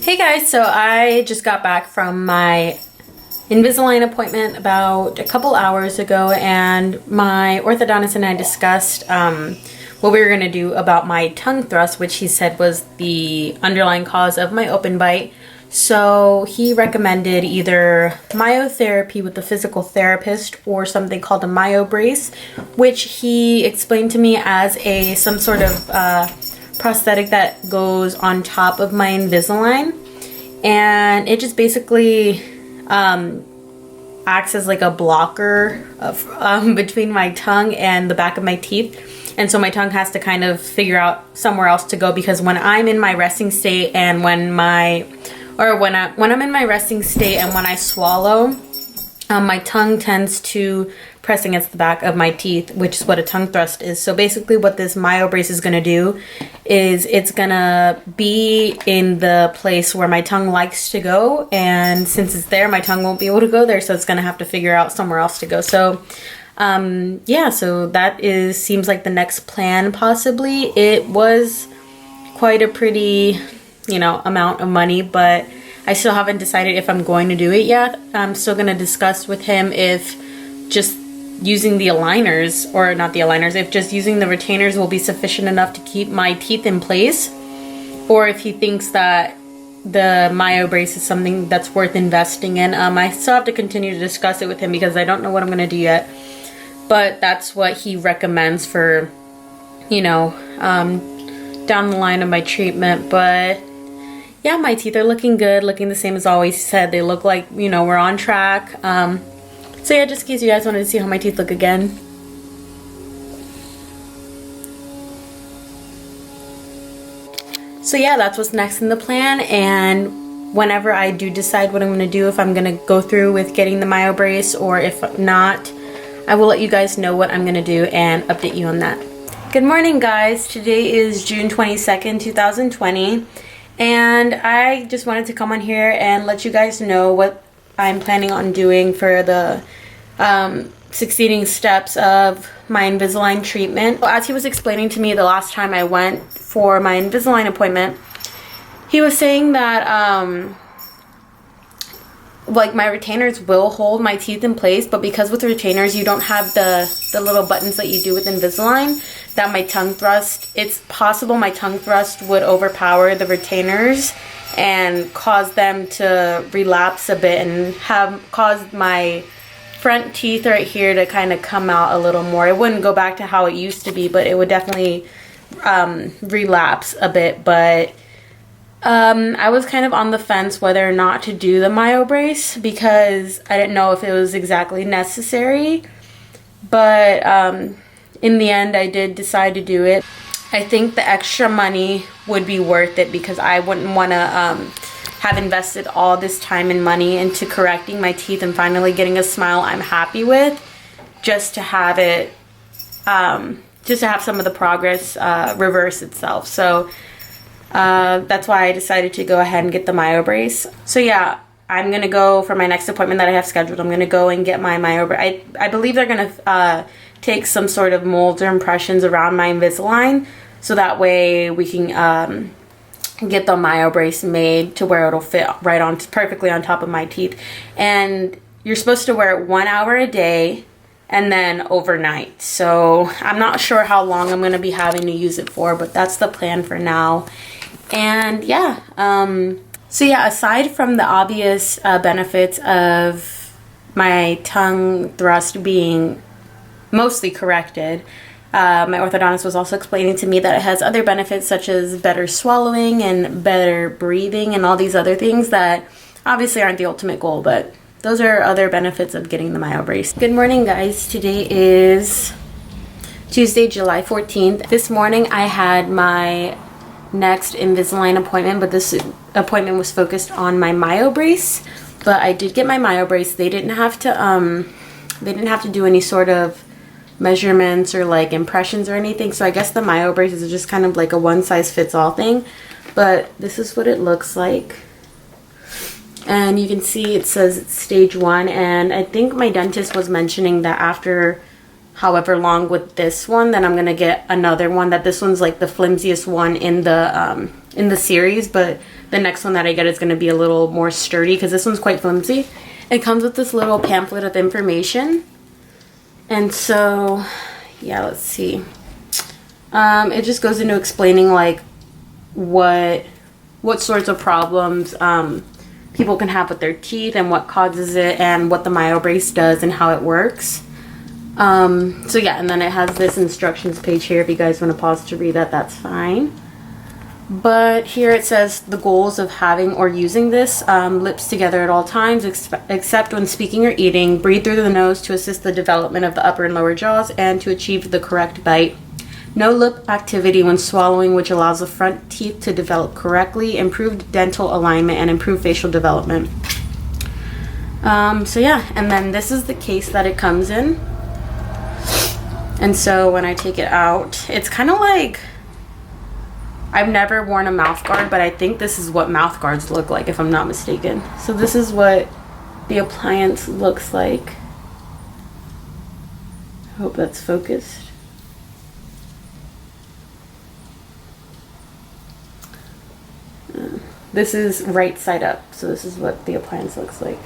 Hey guys, so I just got back from my Invisalign appointment about a couple hours ago, and my orthodontist and I discussed what we were going to do about my tongue thrust, which he said was the underlying cause of my open bite. So he recommended either myotherapy with the physical therapist or something called a myobrace, which he explained to me as some sort of prosthetic that goes on top of my Invisalign, and it just basically acts as like a blocker of between my tongue and the back of my teeth, and so my tongue has to kind of figure out somewhere else to go, because when I'm in my resting state and when I'm in my resting state and when I swallow, my tongue tends to press against the back of my teeth, which is what a tongue thrust is. So basically what this myobrace is going to do is it's going to be in the place where my tongue likes to go, and since it's there, my tongue won't be able to go there, so it's going to have to figure out somewhere else to go. So yeah, so that seems like the next plan possibly. It was quite a pretty, amount of money, but I still haven't decided if I'm going to do it yet. I'm still going to discuss with him if just using the aligners, or not the aligners, if just using the retainers will be sufficient enough to keep my teeth in place, or if he thinks that the myobrace is something that's worth investing in. I still have to continue to discuss it with him because I don't know what I'm going to do yet, but that's what he recommends for, down the line of my treatment. But yeah, my teeth are looking good, looking the same as always. He said they look like, we're on track. So yeah, just in case you guys wanted to see how my teeth look again. So yeah, that's what's next in the plan, and whenever I do decide what I'm going to do, if I'm going to go through with getting the myobrace or if not, I will let you guys know what I'm going to do and update you on that. Good morning, guys. Today is June 22nd, 2020. And I just wanted to come on here and let you guys know what I'm planning on doing for the succeeding steps of my Invisalign treatment. As he was explaining to me the last time I went for my Invisalign appointment, he was saying that like my retainers will hold my teeth in place, but because with retainers you don't have the little buttons that you do with Invisalign, that my tongue thrust, it's possible my tongue thrust would overpower the retainers and cause them to relapse a bit and have caused my front teeth right here to kind of come out a little more. It wouldn't go back to how it used to be, but it would definitely relapse a bit. But I was kind of on the fence whether or not to do the myobrace because I didn't know if it was exactly necessary. But in the end, I did decide to do it. I think the extra money would be worth it because I wouldn't want to have invested all this time and money into correcting my teeth and finally getting a smile I'm happy with, just to have it, just to have some of the progress reverse itself. So that's why I decided to go ahead and get the myobrace. So yeah, I'm going to go for my next appointment that I have scheduled. I'm going to go and get my myobrace. I believe they're going to take some sort of molds or impressions around my Invisalign, so that way we can get the myobrace made to where it'll fit right on, perfectly on top of my teeth. And you're supposed to wear it 1 hour a day and then overnight. So I'm not sure how long I'm going to be having to use it for, but that's the plan for now. And yeah, so yeah, aside from the obvious benefits of my tongue thrust being mostly corrected, my orthodontist was also explaining to me that it has other benefits such as better swallowing and better breathing and all these other things that obviously aren't the ultimate goal, but those are other benefits of getting the myobrace. Good morning, guys. Today is Tuesday, July 14th. This morning I had my next Invisalign appointment, but this appointment was focused on my myobrace. But I did get my myobrace. They didn't have to do any sort of measurements or like impressions or anything, so I guess the myobrace is just kind of like a one-size-fits-all thing. But this is what it looks like, and you can see it says it's stage 1, and I think my dentist was mentioning that after however long with this one, then I'm gonna get another one, that this one's like the flimsiest one in the series, but the next one that I get is going to be a little more sturdy because this one's quite flimsy. It comes with this little pamphlet of information. And so, yeah, let's see. It just goes into explaining like what sorts of problems people can have with their teeth and what causes it and what the myobrace does and how it works. So yeah, and then it has this instructions page here. If you guys want to pause to read that, that's fine. But here it says the goals of having or using this: lips together at all times, except when speaking or eating. Breathe through the nose to assist the development of the upper and lower jaws and to achieve the correct bite. No lip activity when swallowing, which allows the front teeth to develop correctly. Improved dental alignment and improved facial development. So yeah, and then this is the case that it comes in. And so when I take it out, it's kind of like, I've never worn a mouth guard, but I think this is what mouth guards look like, if I'm not mistaken. So this is what the appliance looks like. I hope that's focused. This is right side up, so this is what the appliance looks like.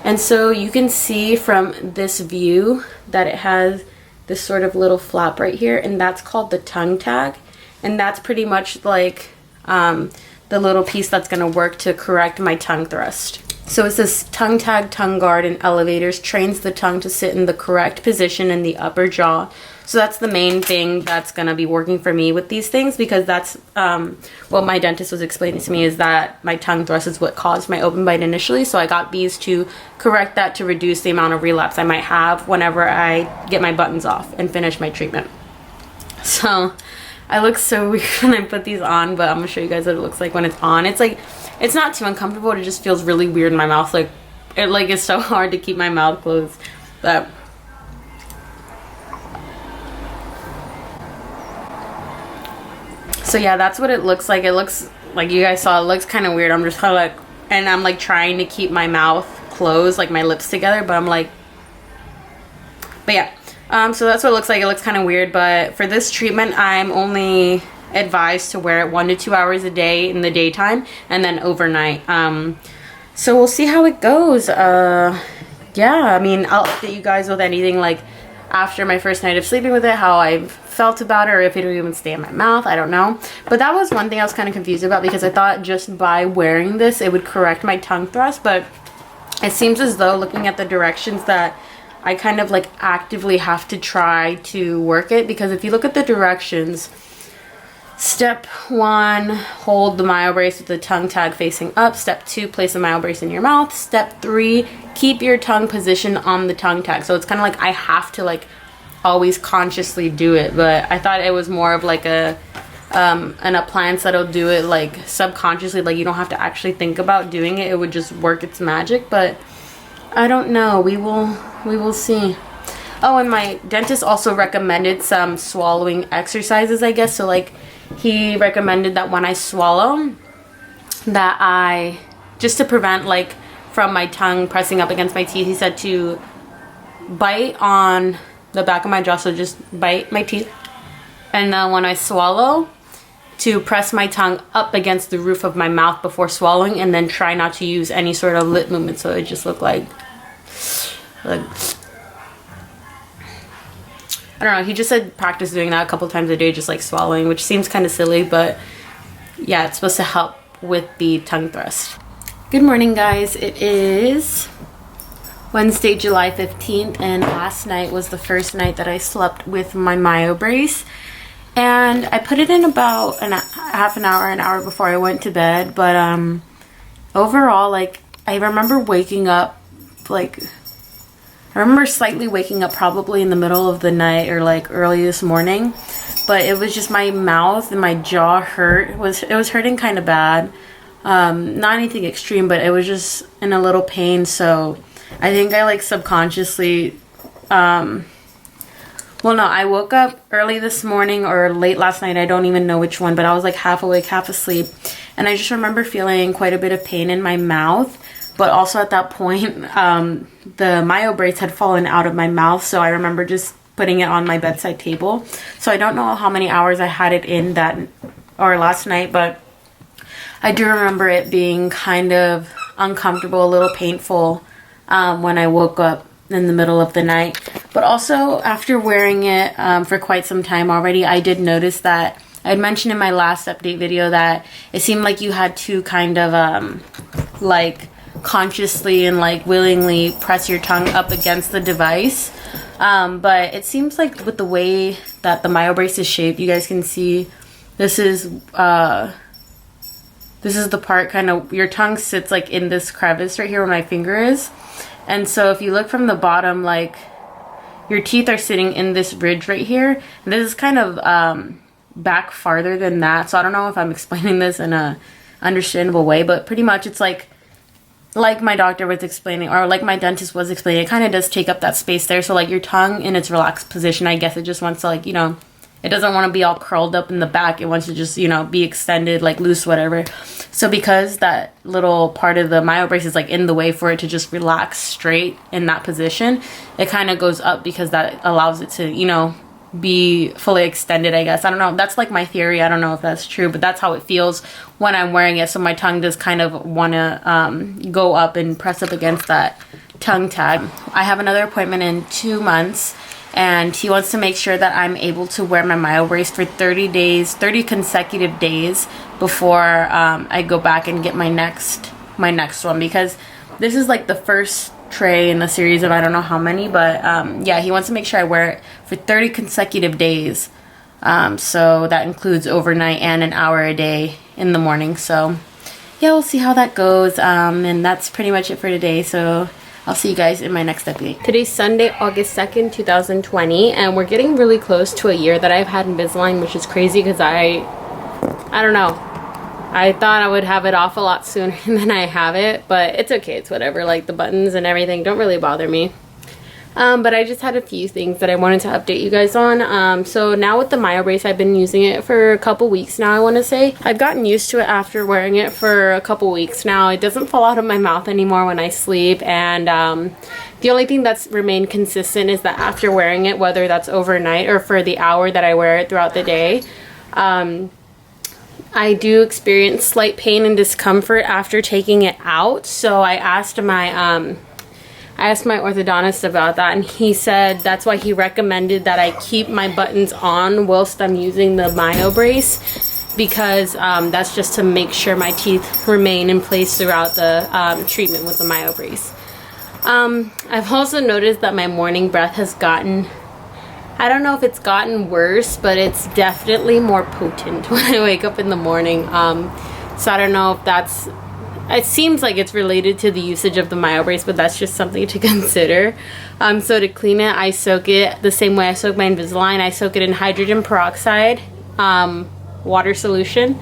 And so you can see from this view that it has this sort of little flap right here, and that's called the tongue tag. And that's pretty much like the little piece that's going to work to correct my tongue thrust. So it says tongue tag, tongue guard, and elevators trains the tongue to sit in the correct position in the upper jaw. So that's the main thing that's going to be working for me with these things, because that's what my dentist was explaining to me, is that my tongue thrust is what caused my open bite initially. So I got these to correct that, to reduce the amount of relapse I might have whenever I get my buttons off and finish my treatment. So I look so weird when I put these on, but I'm going to show you guys what it looks like when it's on. It's like, it's not too uncomfortable. It just feels really weird in my mouth. Like, it's so hard to keep my mouth closed. But so yeah, that's what it looks like. It looks like, you guys saw, it looks kind of weird. I'm just kind of like, and I'm like trying to keep my mouth closed, like my lips together, but I'm like, but yeah. So that's what it looks like. It looks kind of weird, but for this treatment, I'm only advised to wear it 1 to 2 hours a day in the daytime and then overnight. So we'll see how it goes. Yeah, I mean, I'll update you guys with anything like after my first night of sleeping with it, how I've felt about it, or if it'll even stay in my mouth. I don't know. But that was one thing I was kind of confused about, because I thought just by wearing this it would correct my tongue thrust, but it seems as though, looking at the directions, that I kind of like actively have to try to work it. Because if you look at the directions, step 1, hold the myobrace with the tongue tag facing up. Step 2, place the myobrace in your mouth. Step 3, keep your tongue positioned on the tongue tag. So it's kind of like I have to like always consciously do it, but I thought it was more of like an appliance that'll do it like subconsciously, like you don't have to actually think about doing it. It would just work its magic, but I don't know. We will see. Oh, and my dentist also recommended some swallowing exercises, I guess. So like, he recommended that when I swallow, that I, just to prevent like from my tongue pressing up against my teeth, he said to bite on the back of my jaw, so just bite my teeth, and then when I swallow, to press my tongue up against the roof of my mouth before swallowing, and then try not to use any sort of lip movement, so it just looked like I don't know. He just said practice doing that a couple times a day, just like swallowing, which seems kind of silly, but yeah, it's supposed to help with the tongue thrust. Good morning, guys. It is Wednesday, July 15th, and last night was the first night that I slept with my myobrace. And I put it in about half an hour before I went to bed. But overall, like, I remember waking up, like, I remember slightly waking up probably in the middle of the night or like early this morning. But it was just my mouth and my jaw hurt. It was hurting kind of bad. Not anything extreme, but it was just in a little pain. So I think I like subconsciously, well, no, I woke up early this morning or late last night. I don't even know which one, but I was like half awake, half asleep. And I just remember feeling quite a bit of pain in my mouth. But also at that point, the myobrace had fallen out of my mouth. So I remember just putting it on my bedside table. So I don't know how many hours I had it in that or last night, but I do remember it being kind of uncomfortable, a little painful when I woke up in the middle of the night. But also after wearing it for quite some time already, I did notice that I had mentioned in my last update video that it seemed like you had to kind of like consciously and like willingly press your tongue up against the device. But it seems like with the way that the myobrace is shaped, you guys can see this is the part kind of, your tongue sits like in this crevice right here where my finger is. And so if you look from the bottom, like your teeth are sitting in this ridge right here. And this is kind of back farther than that. So I don't know if I'm explaining this in a understandable way, but pretty much it's like my doctor was explaining, or like my dentist was explaining, it kind of does take up that space there. So like your tongue in its relaxed position, I guess it just wants to, like, you know, it doesn't want to be all curled up in the back. It wants to just, you know, be extended, like loose, whatever. So because that little part of the myobrace is like in the way for it to just relax straight in that position, it kind of goes up because that allows it to, you know, be fully extended, I guess. I don't know. That's like my theory. I don't know if that's true, but that's how it feels when I'm wearing it. So my tongue does kind of want to go up and press up against that tongue tag. I have another appointment in 2 months, and he wants to make sure that I'm able to wear my myobrace for 30 consecutive days before I go back and get my next one, because this is like the first tray in the series of I don't know how many, but yeah, he wants to make sure I wear it for 30 consecutive days. So that includes overnight and an hour a day in the morning. So yeah, we'll see how that goes. And that's pretty much it for today. So I'll see you guys in my next update. Today's Sunday, August 2nd, 2020, and we're getting really close to a year that I've had Invisalign, which is crazy because I don't know. I thought I would have it off a lot sooner than I have it, but it's okay. It's whatever. Like the buttons and everything don't really bother me. But I just had a few things that I wanted to update you guys on. So now with the myobrace, I've been using it for a couple weeks now, I want to say. I've gotten used to it after wearing it for a couple weeks now. It doesn't fall out of my mouth anymore when I sleep, and the only thing that's remained consistent is that after wearing it, whether that's overnight or for the hour that I wear it throughout the day, I do experience slight pain and discomfort after taking it out. So I asked my orthodontist about that, and he said that's why he recommended that I keep my buttons on whilst I'm using the myobrace, because that's just to make sure my teeth remain in place throughout the treatment with the myobrace. I've also noticed that my morning breath has gotten, I don't know if it's gotten worse, but it's definitely more potent when I wake up in the morning. So I don't know if that's, it seems like it's related to the usage of the myobrace, but that's just something to consider. So to clean it, I soak it the same way I soak my Invisalign. I soak it in hydrogen peroxide, water solution,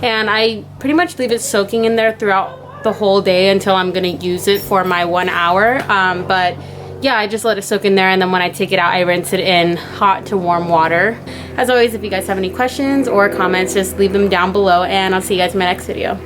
and I pretty much leave it soaking in there throughout the whole day until I'm gonna use it for my 1 hour. But yeah, I just let it soak in there, and then when I take it out, I rinse it in hot to warm water. As always, if you guys have any questions or comments, just leave them down below, and I'll see you guys in my next video.